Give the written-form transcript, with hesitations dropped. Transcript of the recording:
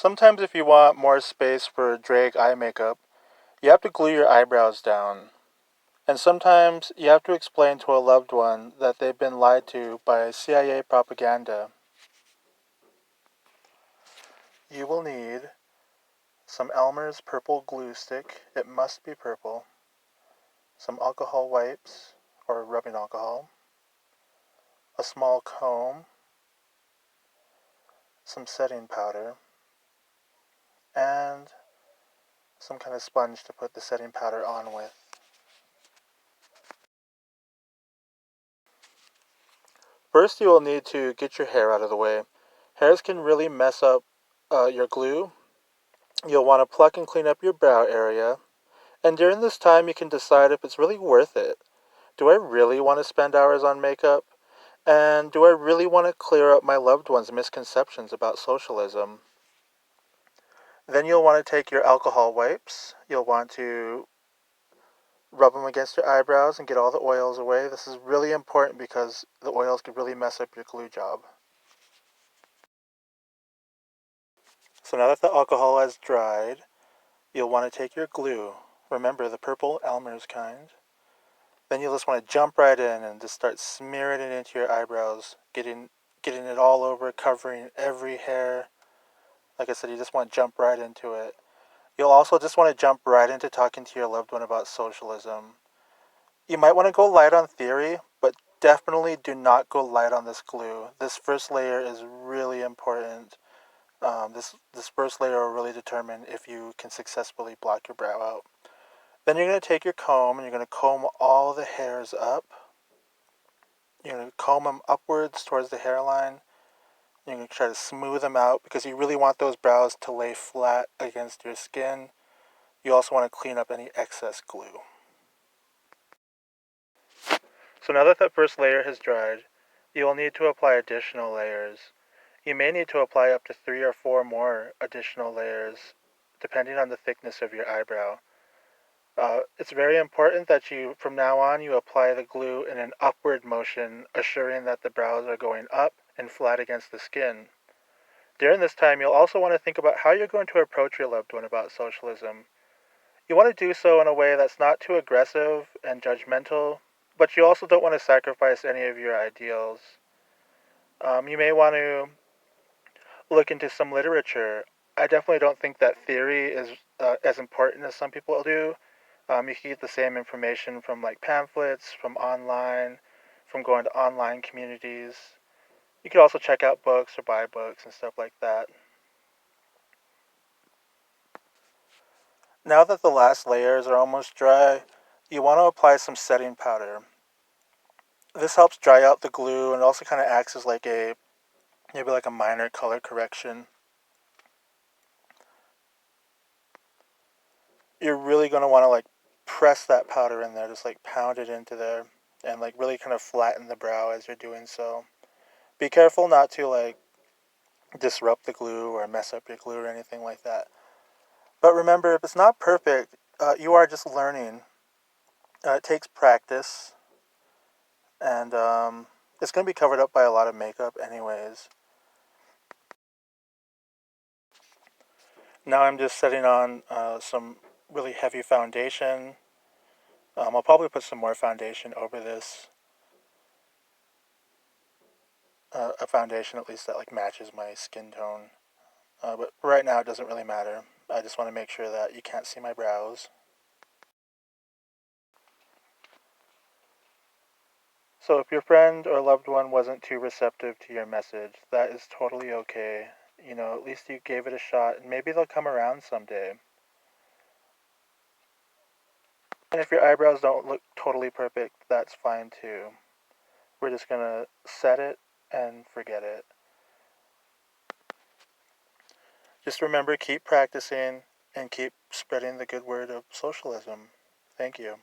Sometimes if you want more space for drag eye makeup, you have to glue your eyebrows down. And sometimes you have to explain to a loved one that they've been lied to by CIA propaganda. You will need some Elmer's purple glue stick, it must be purple, some alcohol wipes, or rubbing alcohol, a small comb, some setting powder, and some kind of sponge to put the setting powder on with. First, you will need to get your hair out of the way. Hairs can really mess up your glue. You'll want to pluck and clean up your brow area. And during this time, you can decide if it's really worth it. Do I really want to spend hours on makeup? And do I really want to clear up my loved one's misconceptions about socialism? Then you'll want to take your alcohol wipes. You'll want to rub them against your eyebrows and get all the oils away. This is really important because the oils could really mess up your glue job. So now that the alcohol has dried, you'll want to take your glue. Remember, the purple Elmer's kind. Then you'll just want to jump right in and just start smearing it into your eyebrows, getting it all over, covering every hair. Like I said, you just want to jump right into it. You'll also just want to jump right into talking to your loved one about socialism. You might want to go light on theory, but definitely do not go light on this glue. This first layer is really important. This first layer will really determine if you can successfully block your brow out. Then you're going to take your comb and you're going to comb all the hairs up. You're going to comb them upwards towards the hairline. You're going to try to smooth them out because you really want those brows to lay flat against your skin. You also want to clean up any excess glue. So now that that first layer has dried, you will need to apply additional layers. You may need to apply up to 3 or 4 more additional layers, depending on the thickness of your eyebrow. It's very important that you, from now on, you apply the glue in an upward motion, assuring that the brows are going up and flat against the skin. During this time, you'll also want to think about how you're going to approach your loved one about socialism. You want to do so in a way that's not too aggressive and judgmental, but you also don't want to sacrifice any of your ideals. You may want to look into some literature. I definitely don't think that theory is as important as some people do. You can get the same information from like pamphlets, from online, from going to online communities. You could also check out books or buy books and stuff like that. Now that the last layers are almost dry, you want to apply some setting powder. This helps dry out the glue and also kind of acts as like maybe like a minor color correction. You're really going to want to like press that powder in there, just like pound it into there and like really kind of flatten the brow as you're doing so. Be careful not to like disrupt the glue or mess up your glue or anything like that. But remember, if it's not perfect, you are just learning. It takes practice, and it's going to be covered up by a lot of makeup anyways. Now I'm just setting on some really heavy foundation. I'll probably put some more foundation over this. A foundation at least that like matches my skin tone. But right now it doesn't really matter. I just want to make sure that you can't see my brows. So if your friend or loved one wasn't too receptive to your message, that is totally okay. You know, at least you gave it a shot and maybe they'll come around someday. And if your eyebrows don't look totally perfect, that's fine too. We're just gonna set it and forget it. Just remember, keep practicing and keep spreading the good word of socialism. Thank you.